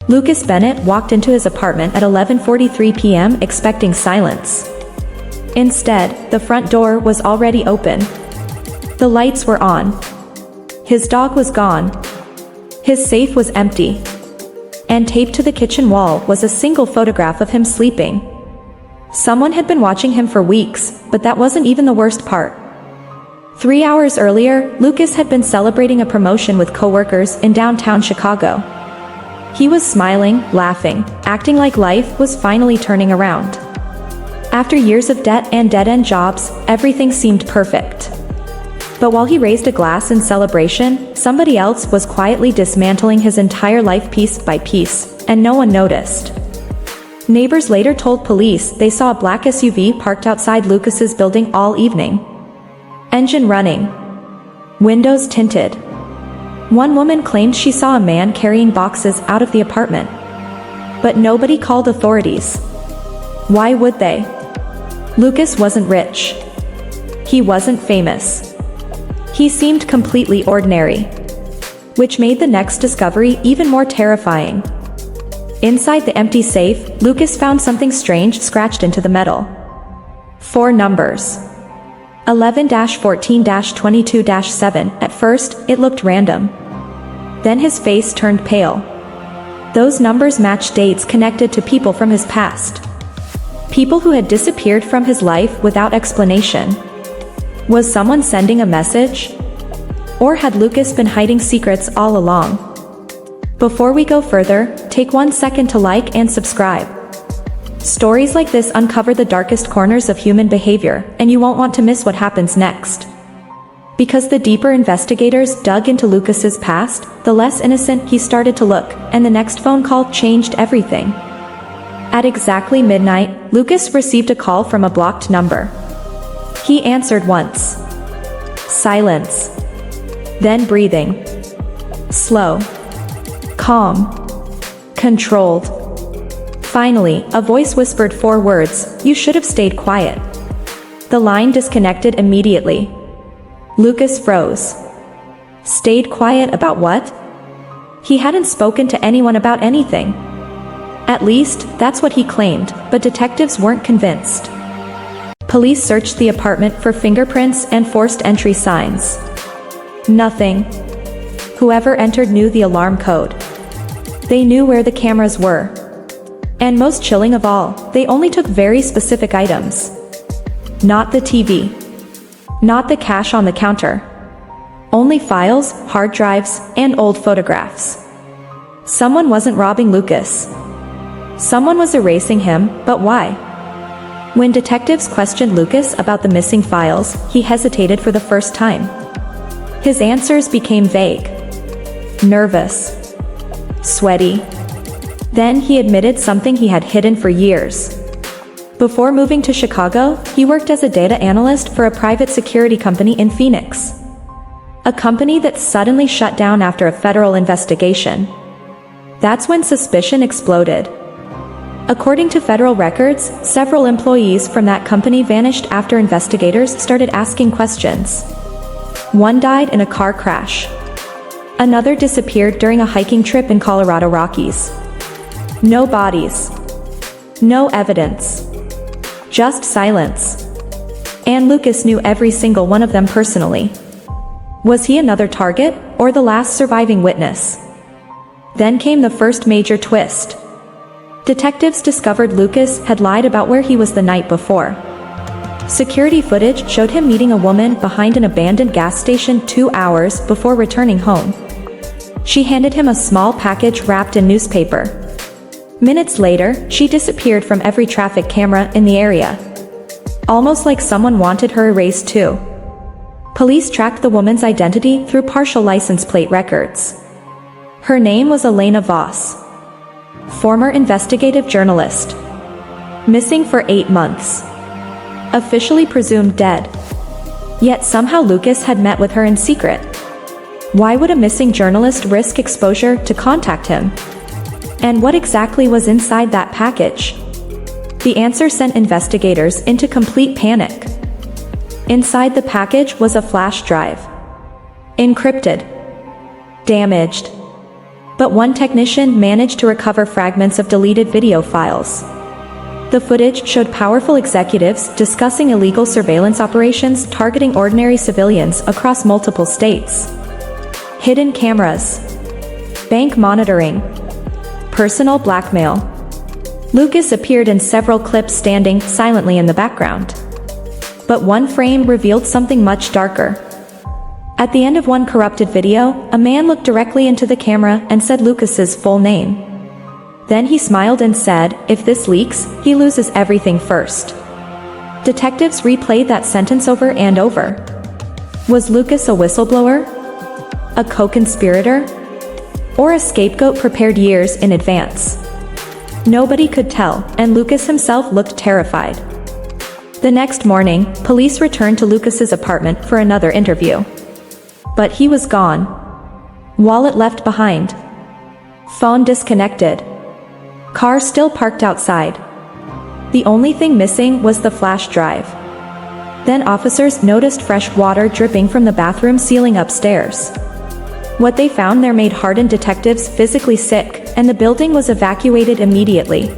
Lucas Bennett walked into his apartment at 11:43 p.m. expecting silence. Instead, the front door was already open. The lights were on. His dog was gone. His safe was empty. And taped to the kitchen wall was a single photograph of him sleeping. Someone had been watching him for weeks, but that wasn't even the worst part. 3 hours earlier, Lucas had been celebrating a promotion with coworkers in downtown Chicago. He was smiling, laughing, acting like life was finally turning around. After years of debt and dead-end jobs, everything seemed perfect. But while he raised a glass in celebration, somebody else was quietly dismantling his entire life piece by piece, and no one noticed. Neighbors later told police they saw a black SUV parked outside Lucas's building all evening. Engine running. Windows tinted. One woman claimed she saw a man carrying boxes out of the apartment. But nobody called authorities. Why would they? Lucas wasn't rich. He wasn't famous. He seemed completely ordinary. Which made the next discovery even more terrifying. Inside the empty safe, Lucas found something strange scratched into the metal. 4 numbers. 11-14-22-7. At first, it looked random. Then his face turned pale. Those numbers matched dates connected to people from his past. People who had disappeared from his life without explanation. Was someone sending a message? Or had Lucas been hiding secrets all along? Before we go further, take 1 second to like and subscribe. Stories like this uncover the darkest corners of human behavior, and you won't want to miss what happens next. Because the deeper investigators dug into Lucas's past, the less innocent he started to look, and the next phone call changed everything. At exactly midnight, Lucas received a call from a blocked number. He answered once. Silence. Then breathing. Slow. Calm. Controlled. Finally, a voice whispered 4 words, "You should have stayed quiet." The line disconnected immediately. Lucas froze. Stayed quiet about what? He hadn't spoken to anyone about anything. At least, that's what he claimed, but detectives weren't convinced. Police searched the apartment for fingerprints and forced entry signs. Nothing. Whoever entered knew the alarm code. They knew where the cameras were. And most chilling of all, they only took very specific items. Not the TV. Not the cash on the counter. Only files, hard drives, and old photographs. Someone wasn't robbing Lucas. Someone was erasing him, but why? When detectives questioned Lucas about the missing files, he hesitated for the first time. His answers became vague. Nervous. Sweaty. Then he admitted something he had hidden for years. Before moving to Chicago, he worked as a data analyst for a private security company in Phoenix. A company that suddenly shut down after a federal investigation. That's when suspicion exploded. According to federal records, several employees from that company vanished after investigators started asking questions. One died in a car crash. Another disappeared during a hiking trip in Colorado Rockies. No bodies. No evidence. Just silence. And Lucas knew every single one of them personally. Was he another target, or the last surviving witness? Then came the first major twist. Detectives discovered Lucas had lied about where he was the night before. Security footage showed him meeting a woman behind an abandoned gas station 2 hours before returning home. She handed him a small package wrapped in newspaper. Minutes later, she disappeared from every traffic camera in the area. Almost like someone wanted her erased too. Police tracked the woman's identity through partial license plate records. Her name was Elena Voss. Former investigative journalist. Missing for 8 months. Officially presumed dead. Yet somehow Lucas had met with her in secret. Why would a missing journalist risk exposure to contact him? And what exactly was inside that package? The answer sent investigators into complete panic. Inside the package was a flash drive. Encrypted. Damaged. But one technician managed to recover fragments of deleted video files. The footage showed powerful executives discussing illegal surveillance operations targeting ordinary civilians across multiple states. Hidden cameras, bank monitoring, personal blackmail. Lucas appeared in several clips standing silently in the background. But one frame revealed something much darker. At the end of one corrupted video, a man looked directly into the camera and said Lucas's full name. Then he smiled and said, "If this leaks, he loses everything first." Detectives replayed that sentence over and over. Was Lucas a whistleblower? A co-conspirator? Or a scapegoat prepared years in advance? Nobody could tell, and Lucas himself looked terrified. The next morning, police returned to Lucas's apartment for another interview. But he was gone. Wallet left behind. Phone disconnected. Car still parked outside. The only thing missing was the flash drive. Then officers noticed fresh water dripping from the bathroom ceiling upstairs. What they found there made hardened detectives physically sick, and the building was evacuated immediately.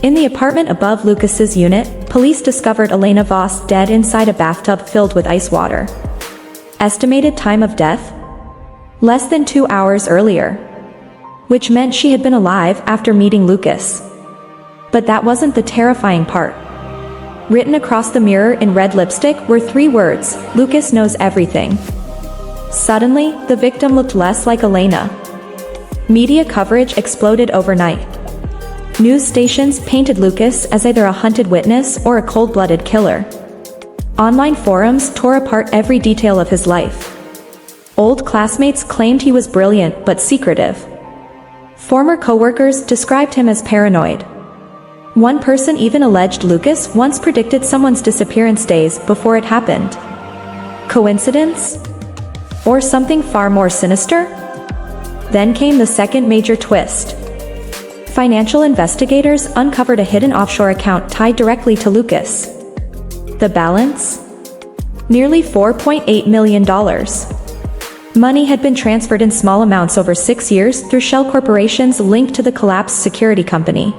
In the apartment above Lucas's unit, police discovered Elena Voss dead inside a bathtub filled with ice water. Estimated time of death? Less than 2 hours earlier. Which meant she had been alive after meeting Lucas. But that wasn't the terrifying part. Written across the mirror in red lipstick were 3 words: "Lucas knows everything." Suddenly, the victim looked less like Elena. Media coverage exploded overnight. News stations painted Lucas as either a hunted witness or a cold-blooded killer. Online forums tore apart every detail of his life. Old classmates claimed he was brilliant but secretive. Former coworkers described him as paranoid. One person even alleged Lucas once predicted someone's disappearance days before it happened. Coincidence? Or something far more sinister? Then came the second major twist. Financial investigators uncovered a hidden offshore account tied directly to Lucas. The balance? Nearly $4.8 million. Money had been transferred in small amounts over 6 years through shell corporations linked to the collapsed security company.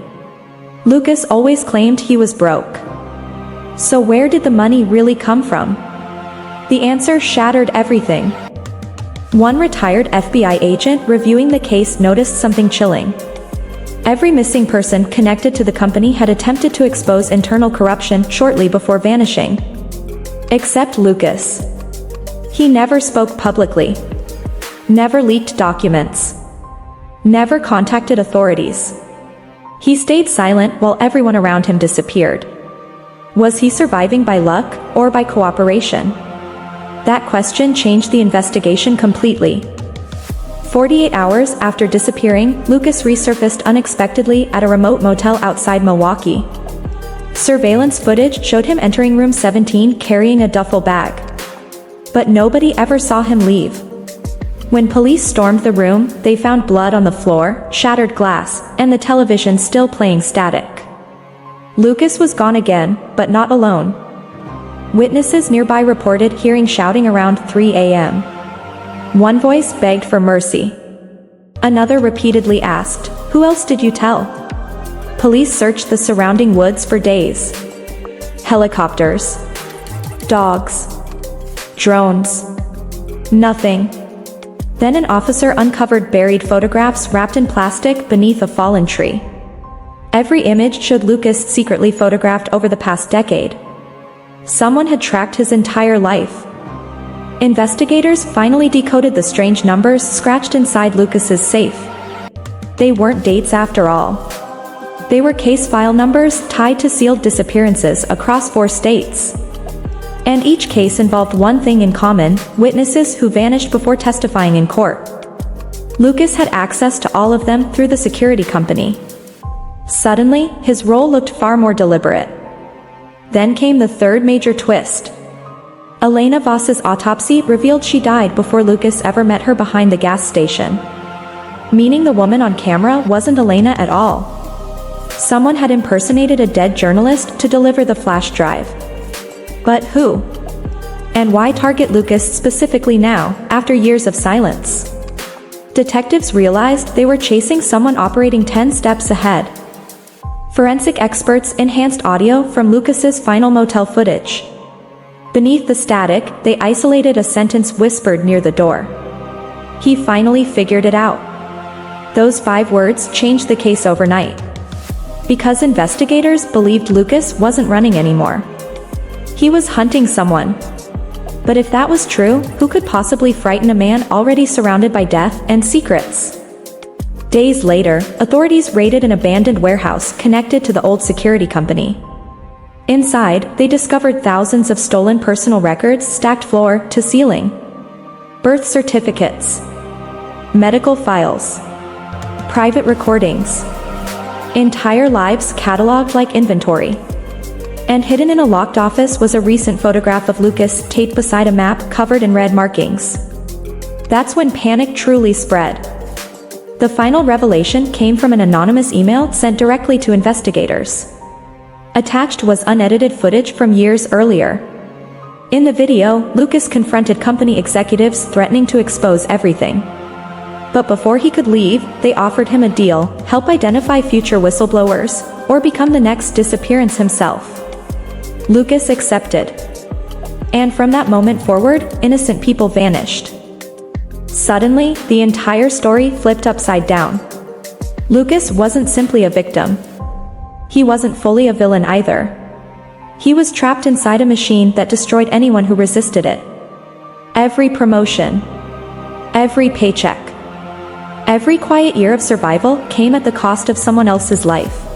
Lucas always claimed he was broke. So where did the money really come from? The answer shattered everything. One retired FBI agent reviewing the case noticed something chilling. Every missing person connected to the company had attempted to expose internal corruption shortly before vanishing. Except Lucas. He never spoke publicly. Never leaked documents. Never contacted authorities. He stayed silent while everyone around him disappeared. Was he surviving by luck or by cooperation? That question changed the investigation completely. 48 hours after disappearing, Lucas resurfaced unexpectedly at a remote motel outside Milwaukee. Surveillance footage showed him entering room 17 carrying a duffel bag. But nobody ever saw him leave. When police stormed the room, they found blood on the floor, shattered glass, and the television still playing static. Lucas was gone again, but not alone. Witnesses nearby reported hearing shouting around 3 a.m. One voice begged for mercy. Another repeatedly asked, "Who else did you tell?" Police searched the surrounding woods for days. Helicopters. Dogs. Drones. Nothing. Then an officer uncovered buried photographs wrapped in plastic beneath a fallen tree. Every image showed Lucas secretly photographed over the past decade. Someone had tracked his entire life. Investigators finally decoded the strange numbers scratched inside Lucas's safe. They weren't dates after all. They were case file numbers tied to sealed disappearances across 4 states. And each case involved one thing in common: witnesses who vanished before testifying in court. Lucas had access to all of them through the security company. Suddenly, his role looked far more deliberate. Then came the third major twist. Elena Voss's autopsy revealed she died before Lucas ever met her behind the gas station. Meaning the woman on camera wasn't Elena at all. Someone had impersonated a dead journalist to deliver the flash drive. But who? And why target Lucas specifically now, after years of silence? Detectives realized they were chasing someone operating 10 steps ahead. Forensic experts enhanced audio from Lucas's final motel footage. Beneath the static, they isolated a sentence whispered near the door. He finally figured it out. Those 5 words changed the case overnight. Because investigators believed Lucas wasn't running anymore. He was hunting someone. But if that was true, who could possibly frighten a man already surrounded by death and secrets? Days later, authorities raided an abandoned warehouse connected to the old security company. Inside, they discovered thousands of stolen personal records stacked floor to ceiling. Birth certificates, medical files, private recordings, entire lives cataloged like inventory. And hidden in a locked office was a recent photograph of Lucas taped beside a map covered in red markings. That's when panic truly spread. The final revelation came from an anonymous email sent directly to investigators. Attached was unedited footage from years earlier. In the video, Lucas confronted company executives threatening to expose everything. But before he could leave, they offered him a deal: help identify future whistleblowers, or become the next disappearance himself. Lucas accepted. And from that moment forward, innocent people vanished. Suddenly, the entire story flipped upside down. Lucas wasn't simply a victim. He wasn't fully a villain either. He was trapped inside a machine that destroyed anyone who resisted it. Every promotion, every paycheck, every quiet year of survival came at the cost of someone else's life.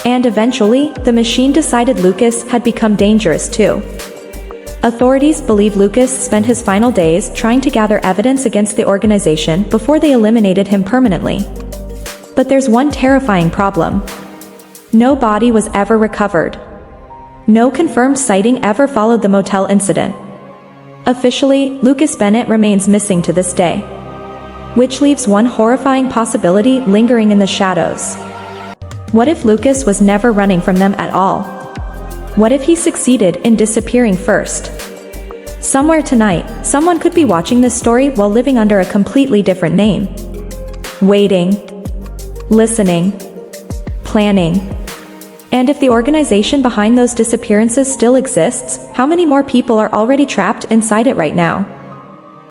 And eventually, the machine decided Lucas had become dangerous too. Authorities believe Lucas spent his final days trying to gather evidence against the organization before they eliminated him permanently. But there's one terrifying problem. No body was ever recovered. No confirmed sighting ever followed the motel incident. Officially, Lucas Bennett remains missing to this day. Which leaves one horrifying possibility lingering in the shadows. What if Lucas was never running from them at all? What if he succeeded in disappearing first? Somewhere tonight, someone could be watching this story while living under a completely different name. Waiting, listening, planning. And if the organization behind those disappearances still exists, how many more people are already trapped inside it right now?